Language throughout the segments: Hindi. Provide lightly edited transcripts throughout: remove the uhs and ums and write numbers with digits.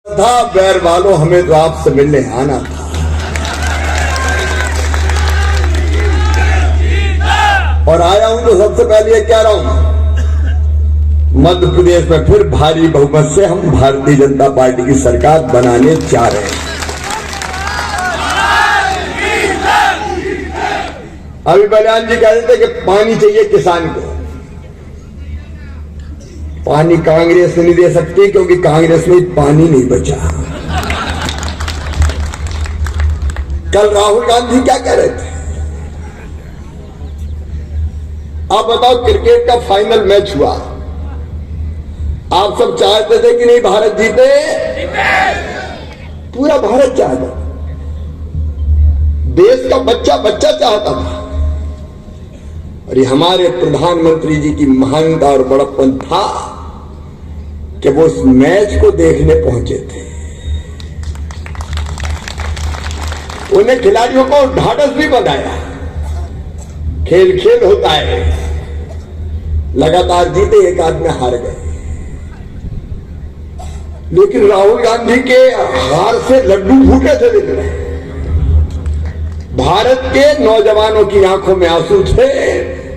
था बैर वालों, हमें तो आपसे मिलने आना था। और आया हूं तो सबसे पहले ये कह रहा हूं, मध्य प्रदेश में फिर भारी बहुमत से हम भारतीय जनता पार्टी की सरकार बनाने जा रहे हैं। अभी बलियान जी कह रहे थे कि पानी चाहिए किसान को। पानी कांग्रेस नहीं दे सकती क्योंकि कांग्रेस में पानी नहीं बचा। कल राहुल गांधी क्या कह रहे थे? आप बताओ, क्रिकेट का फाइनल मैच हुआ, आप सब चाहते थे कि नहीं भारत जीते? पूरा भारत चाहता था, देश का बच्चा बच्चा चाहता था। और ये हमारे प्रधानमंत्री जी की महानता और बड़प्पन था कि वो उस मैच को देखने पहुंचे थे। उन्हें खिलाड़ियों को ढाढ़स भी बनाया। खेल खेल होता है, लगातार जीते, एक आध में हार गए। लेकिन राहुल गांधी के हार से लड्डू फूटे थे दिल में। भारत के नौजवानों की आंखों में आंसू थे,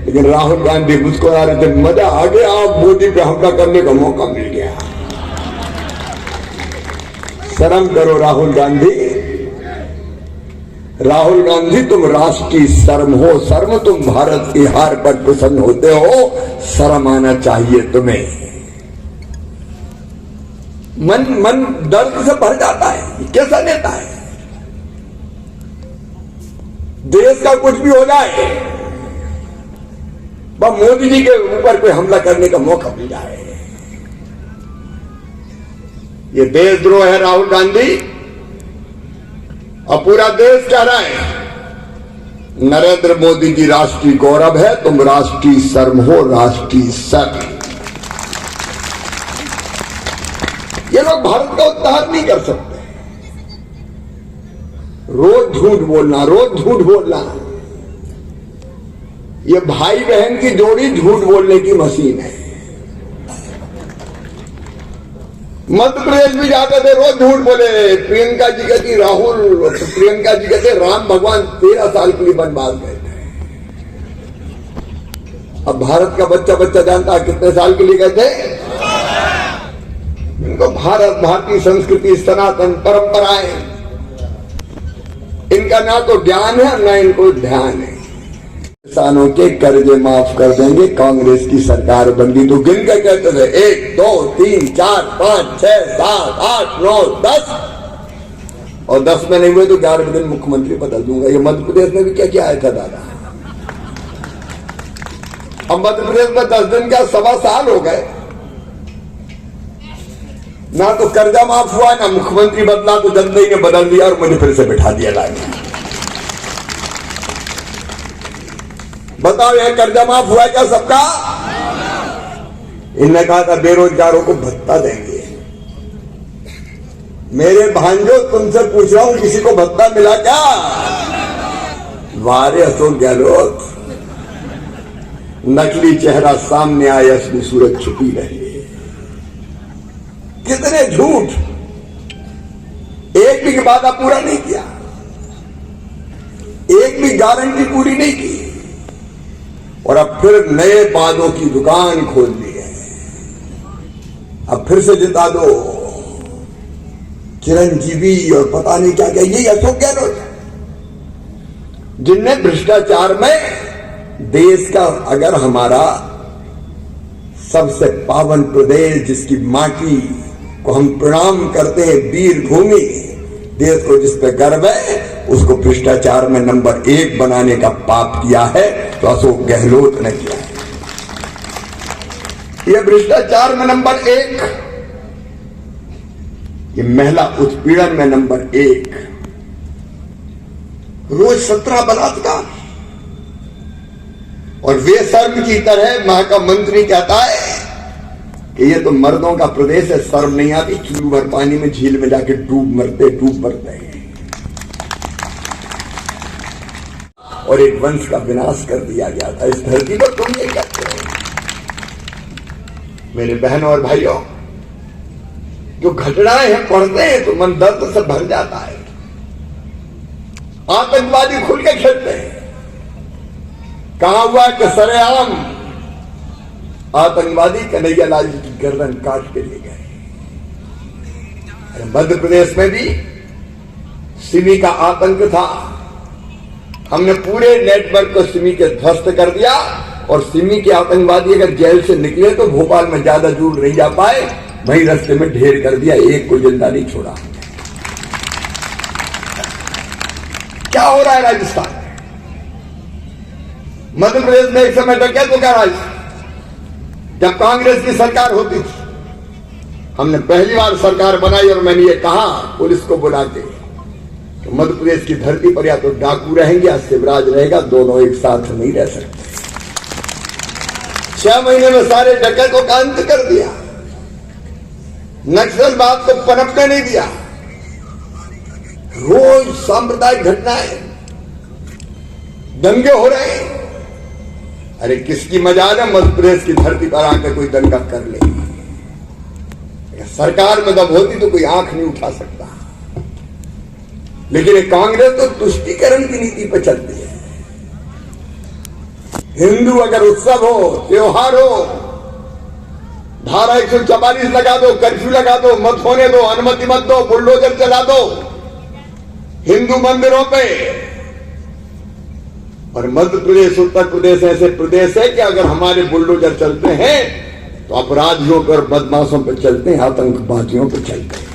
लेकिन राहुल गांधी मुस्कुरा रहे थे। मजा आ गया, आप मोदी पे हमला करने का मौका मिल गया। शर्म करो राहुल गांधी। राहुल गांधी, तुम राष्ट्रीय शर्म हो। शर्म, तुम भारत की हार पर प्रसन्न होते हो, शर्म आना चाहिए तुम्हें। मन दर्द से भर जाता है। कैसा नेता है? देश का कुछ भी हो जाए, बस मोदी जी के ऊपर कोई हमला करने का मौका मिल जाए। ये देशद्रोह है राहुल गांधी। और पूरा देश कह रहा है नरेंद्र मोदी जी राष्ट्रीय गौरव है, तुम राष्ट्रीय शर्म हो, राष्ट्रीय शर्म। ये लोग भारत का उद्धार नहीं कर सकते। रोज झूठ बोलना, रोज झूठ बोलना। ये भाई बहन की जोड़ी झूठ बोलने की मशीन है। मध्य प्रदेश भी जाते थे, रोज झूठ बोले। प्रियंका जी कहती राहुल, प्रियंका जी कहते राम भगवान 13 साल के लिए वनवास गए थे। अब भारत का बच्चा बच्चा जानता है कितने साल के लिए गए थे। इनको भारत, भारतीय संस्कृति, सनातन परंपराएं, इनका ना तो ज्ञान है ना इनको ध्यान है। किसानों के कर्जे माफ कर देंगे, कांग्रेस की सरकार बंदी तो गिन के कहते थे 1 2 3 4 5 6 7 8 9 10, और 10 में नहीं हुए तो 11वें दिन मुख्यमंत्री बदल दूंगा। ये मध्य प्रदेश में भी क्या किया आया था दादा। अब मध्य प्रदेश में 10 दिन का 1.25 साल हो गए, ना तो कर्जा माफ हुआ, ना मुख्यमंत्री बदला, तो जनता ने बदल दिया और मुझे फिर से बिठा दिया लाइन। बताओ, यह कर्जा माफ हुआ क्या सबका? इनने कहा था बेरोजगारों को भत्ता देंगे। मेरे भांजो, तुमसे पूछ रहा हूं, किसी को भत्ता मिला क्या? वारे अशोक गहलोत, नकली चेहरा सामने आया, असली सूरत छुपी रही। कितने झूठ, एक भी वादा पूरा नहीं किया, एक भी गारंटी पूरी नहीं की, और अब फिर नए वादों की दुकान खोल दी है। अब फिर से जिता दो चिरंजीवी और पता नहीं क्या क्या, यही अशोक गहलोत जिनने भ्रष्टाचार में देश का, अगर हमारा सबसे पावन प्रदेश जिसकी माटी को हम प्रणाम करते हैं, वीर भूमि, देश को जिस पे गर्व है, उसको भ्रष्टाचार में नंबर 1 बनाने का पाप किया है तो अशोक गहलोत ने किया है। यह भ्रष्टाचार में नंबर 1, ये महिला उत्पीड़न में नंबर 1, रोज 17 बलात्कार, और बेशर्म की तरह वहां का मंत्री कहता है कि ये तो मर्दों का प्रदेश है, शर्म नहीं आती, चूरू भर पानी में झील में जाके डूब मरते हैं। और एक वंश का विनाश कर दिया गया था इस धरती पर। तुम ये कहते हो मेरे बहनों और भाइयों, जो घटनाएं हैं पढ़ते हैं तो मन दर्द से भर जाता है। आतंकवादी खुल के खेलते हैं। कहा हुआ कि सरेआम आतंकवादी कन्हैया लाल जी की गर्दन काट के ले गए। मध्य प्रदेश में भी सिमी का आतंक था। हमने पूरे नेटवर्क को सिमी के ध्वस्त कर दिया और सिमी के आतंकवादी अगर जेल से निकले तो भोपाल में ज्यादा दूर नहीं जा पाए, वहीं रास्ते में ढेर कर दिया, एक को जिंदा नहीं छोड़ा। क्या हो रहा है राजस्थान में? मध्य प्रदेश में एक समय तक क्या तो क्या राज, जब कांग्रेस की सरकार होती थी, हमने पहली बार सरकार बनाई और मैंने ये कहा पुलिस को बुला के कि मध्य प्रदेश की धरती पर या तो डाकू रहेंगे या शिवराज रहेगा, दोनों एक साथ नहीं रह सकते। 6 महीने में सारे डकैतों का अंत कर दिया, नक्सलवाद को पनपने नहीं दिया। रोज सांप्रदायिक घटनाएं, दंगे हो रहे हैं। अरे किसकी मजाल है मध्य प्रदेश की धरती पर आकर कोई दंगा कर ले? सरकार में दब होती तो कोई आंख नहीं उठा सकता। लेकिन कांग्रेस तो तुष्टीकरण की नीति पर चलती है। हिंदू अगर उत्सव हो, त्योहार हो, धारा 144 लगा दो, कर्फ्यू लगा दो, मत होने दो, अनुमति मत दो, बुलडोजर चला दो हिंदू मंदिरों पे। और मध्य प्रदेश, उत्तर प्रदेश ऐसे प्रदेश है कि अगर हमारे बुलडोजर चलते हैं तो अपराधियों पर, बदमाशों पर चलते हैं, आतंकवादियों पर चलते हैं।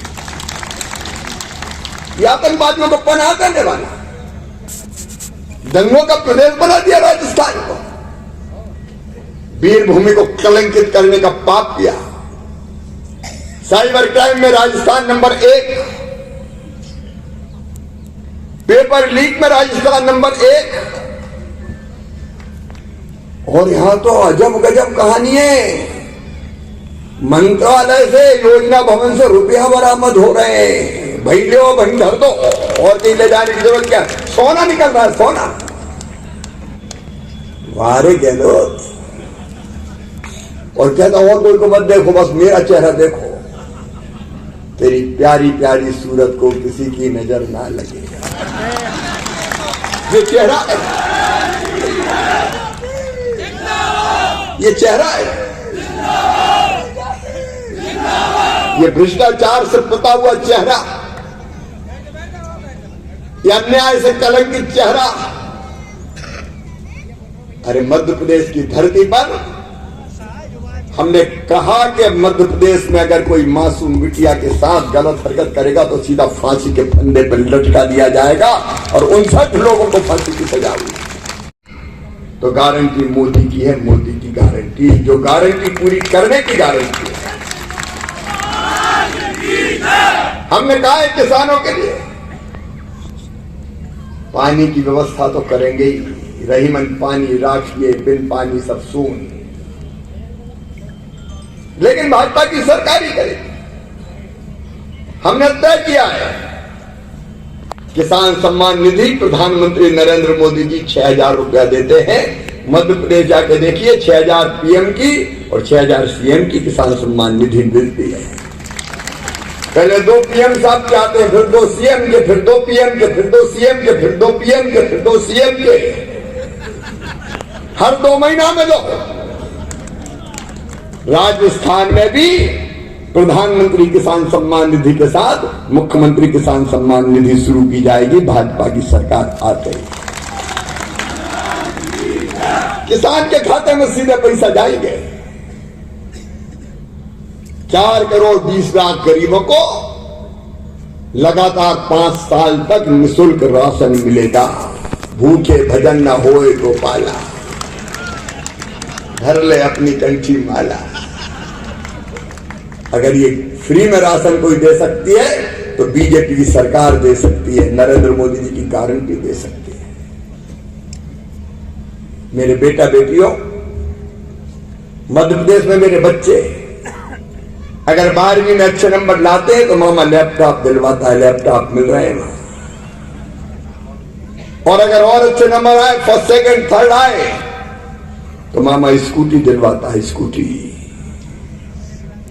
ये आतंकवादियों को पनाह करने वाला दंगों का प्रदेश बना दिया राजस्थान को। वीर भूमि को कलंकित करने का पाप किया। साइबर क्राइम में राजस्थान नंबर 1, पेपर लीक में राजस्थान नंबर 1। और यहां तो अजब गजब कहानी है। मंत्रालय से, योजना भवन से रुपया बरामद हो रहे हैं। भाई ले भाई धर दो, और कहीं ले जाने की जरूरत क्या? सोना निकल रहा है, सोना। वारे गहलोत। और कहता और कोई को मत देखो, बस मेरा चेहरा देखो। तेरी प्यारी प्यारी सूरत को किसी की नजर ना लगे। ये चेहरा है, ये चेहरा है, ये भ्रष्टाचार से पुता हुआ चेहरा, ये अन्याय से कलंकित चेहरा। अरे मध्य प्रदेश की धरती पर हमने कहा कि मध्य प्रदेश में अगर कोई मासूम बिटिया के साथ गलत हरकत करेगा तो सीधा फांसी के फंदे पर लटका दिया जाएगा, और 59 लोगों को फांसी की सजा हुई। तो गारंटी मोदी की है, मोदी की गारंटी, जो गारंटी पूरी करने की गारंटी है। हमने कहा है किसानों के लिए पानी की व्यवस्था तो करेंगे ही, रही मन पानी राखिए, बिन पानी सब सून। लेकिन भाजपा की सरकार ही करेगी। हमने तय किया है किसान सम्मान निधि प्रधानमंत्री नरेंद्र मोदी जी 6,000 रुपया देते हैं। मध्य प्रदेश जाके देखिए, 6,000 पीएम की और 6,000 सीएम की किसान सम्मान निधि मिलती है। पहले 2 पीएम साहब के आते हैं, फिर 2 सीएम के, फिर 2 पीएम के, फिर 2 सीएम के, फिर 2 पीएम के, फिर 2 सीएम के, हर 2 महीना में 2। राजस्थान में भी प्रधानमंत्री किसान सम्मान निधि के साथ मुख्यमंत्री किसान सम्मान निधि शुरू की जाएगी भाजपा की सरकार आते ही। किसान के खाते में सीधे पैसा जाएंगे। 4 करोड़ 20 लाख गरीबों को लगातार 5 साल तक निःशुल्क राशन मिलेगा। भूखे भजन न होए गोपाला, धर ले अपनी कंठी माला। अगर ये फ्री में राशन कोई दे सकती है तो बीजेपी की सरकार दे सकती है, नरेंद्र मोदी जी की गारंटी दे सकती है। मेरे बेटा बेटियों, मध्य प्रदेश में मेरे बच्चे अगर 12वीं में अच्छे नंबर लाते हैं तो मामा लैपटॉप दिलवाता है, लैपटॉप मिल रहे हैं। और अगर और अच्छे नंबर आए, फर्स्ट सेकंड थर्ड आए, तो मामा स्कूटी दिलवाता है, स्कूटी।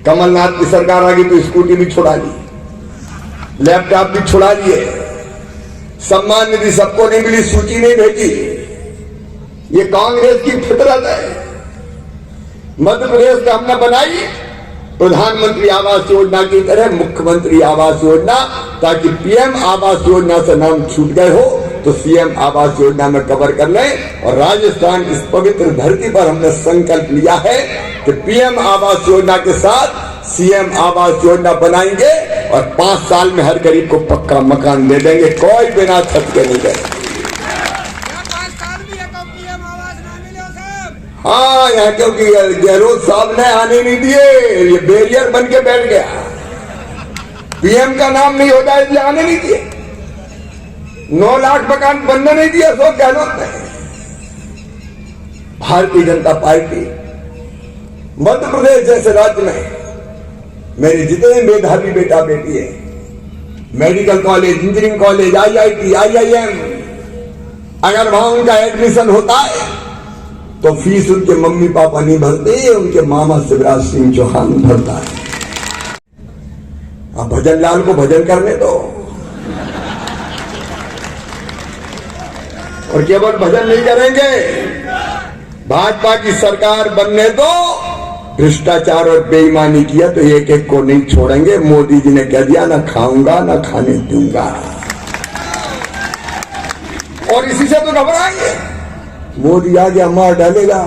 कमलनाथ की सरकार आ गई तो स्कूटी भी छुड़ा ली, लैपटॉप भी छुड़ा लिए, सम्मान निधि सबको नहीं मिली, सूची नहीं भेजी। ये कांग्रेस की फितरत है। मध्य प्रदेश में हमने बनाई प्रधानमंत्री आवास योजना की तरह मुख्यमंत्री आवास योजना, ताकि पीएम आवास योजना से नाम छूट गए हो तो सीएम आवास योजना में कवर कर लें। और राजस्थान इस पवित्र धरती पर हमने संकल्प लिया है कि पीएम आवास योजना के साथ सीएम आवास योजना बनाएंगे और 5 साल में हर गरीब को पक्का मकान दे देंगे, कोई बिना छत के नहीं देगा। हाँ, यहाँ क्योंकि गहलोत साहब ने आने नहीं दिए, ये बैरियर बन के बैठ गया, पीएम का नाम नहीं होता इसलिए आने नहीं दिए। 9 लाख मकान बनने नहीं दिया सो गहलोत ने। भारतीय जनता पार्टी मध्य प्रदेश जैसे राज्य में मेरे जितने मेधावी बेटा बेटी है, medical college, engineering college, IIT, IIM, अगर वहां उनका एडमिशन होता है तो फीस उनके मम्मी पापा नहीं भरते, उनके मामा शिवराज सिंह चौहान भरता है। अब भजन लाल को भजन करने दो, और केवल भजन नहीं करेंगे, भाजपा की सरकार बनने दो। भ्रष्टाचार और बेईमानी किया तो एक एक को नहीं छोड़ेंगे। मोदी जी ने कह दिया, ना खाऊंगा ना खाने दूंगा, और इसी से तो घबराएंगे। मोदी आ गया मार डालेगा।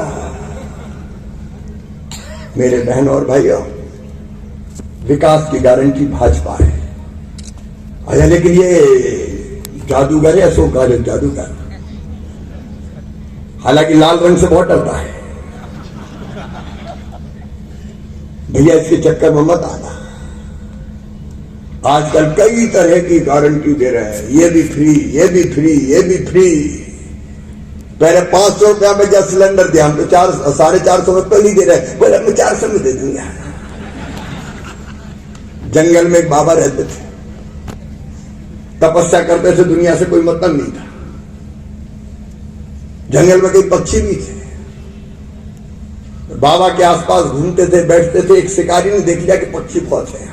मेरे बहन और भाइयों, विकास की गारंटी भाजपा है। अच्छा, लेकिन ये जादूगर है, अशोक गहलोत जादूगर, हालांकि लाल रंग से बहुत डरता है। भैया इसके चक्कर में मत आना। आजकल कई तरह की गारंटी दे रहे हैं, ये भी फ्री, ये भी फ्री, ये भी फ्री। पहले 500 रुपया में गैस सिलेंडर दिया, हम तो 450 में पहले ही दे रहे हैं, पहले मैं 400 में दे दूंगा। जंगल में एक बाबा रहते थे, तपस्या करते थे, दुनिया से कोई मतलब नहीं था। जंगल में कई पक्षी भी थे, बाबा के आसपास घूमते थे, बैठते थे। एक शिकारी ने देख लिया कि पक्षी बहुत है,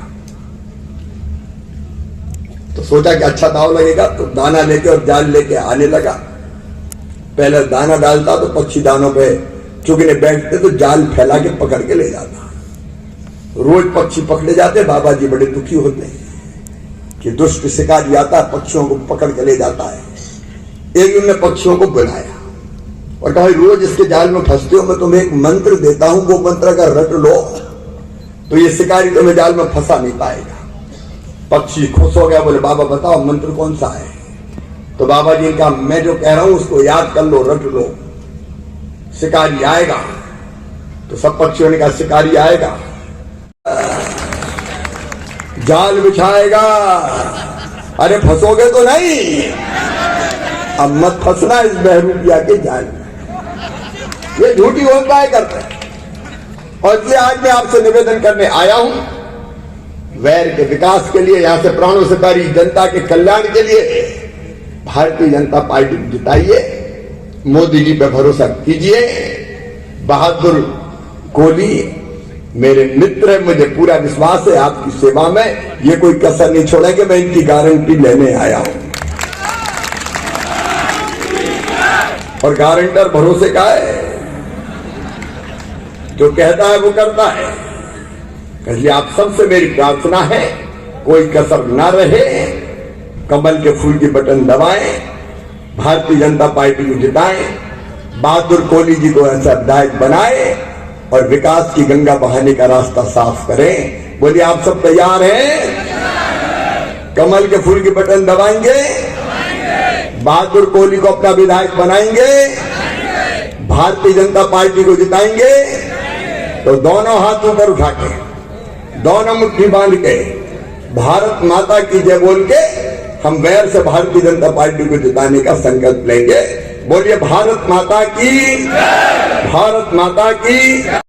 तो सोचा कि अच्छा दाव लगेगा, तो दाना लेके और जाल लेके आने लगा। पहले दाना डालता तो पक्षी दानों पे चुगने बैठते, तो जाल फैला के पकड़ के ले जाता। रोज पक्षी पकड़े जाते। बाबा जी बड़े दुखी होते हैं कि दुष्ट शिकारी आता है, पक्षियों को पकड़ के ले जाता है। एक दिन ने पक्षियों को बुलाया और कहा, रोज इसके जाल में फंसते हो, मैं तुम्हें एक मंत्र देता हूं, वो मंत्र अगर रट लो तो ये शिकारी तुम्हें जाल में फंसा नहीं पाएगा। पक्षी खुश हो गया, बोले बाबा बताओ मंत्र कौन सा है। तो बाबा जी ने कहा, मैं जो कह रहा हूं उसको याद कर लो, रट लो, शिकारी आएगा। तो सब पक्षियों ने कहा शिकारी आएगा, जाल बिछाएगा। अरे फंसोगे तो नहीं, अब मत फंसना इस बहरूपिया के जाल में। ये झूठी होता करते हैं। और ये आज मैं आपसे निवेदन करने आया हूं, वैर के विकास के लिए, यहां से प्राणों से प्यारी जनता के कल्याण के लिए भारतीय जनता पार्टी को जिताइए, मोदी जी पे भरोसा कीजिए। बहादुर कोहली मेरे मित्र है, मुझे पूरा विश्वास है आपकी सेवा में, ये कोई कसर नहीं छोड़ेंगे। मैं इनकी गारंटी लेने आया हूं, और गारंटर भरोसे का है, जो कहता है वो करता है। इसलिए आप सबसे मेरी प्रार्थना है, कोई कसर ना रहे, कमल के फूल की बटन दबाएं, भारतीय जनता पार्टी को जिताएं, बहादुर कोहली जी को ऐसा विधायक बनाए और विकास की गंगा बहाने का रास्ता साफ करें। बोलिए आप सब तैयार हैं? कमल के फूल की बटन दबाएंगे, बहादुर कोहली को अपना विधायक बनाएंगे, भारतीय जनता पार्टी को जिताएंगे। तो दोनों हाथ ऊपर उठा के, दोनों मुट्ठी बांध के, भारत माता की जय बोल के हम वैर से भारतीय जनता पार्टी को जिताने का संकल्प लेंगे। बोलिए भारत माता की, भारत माता की।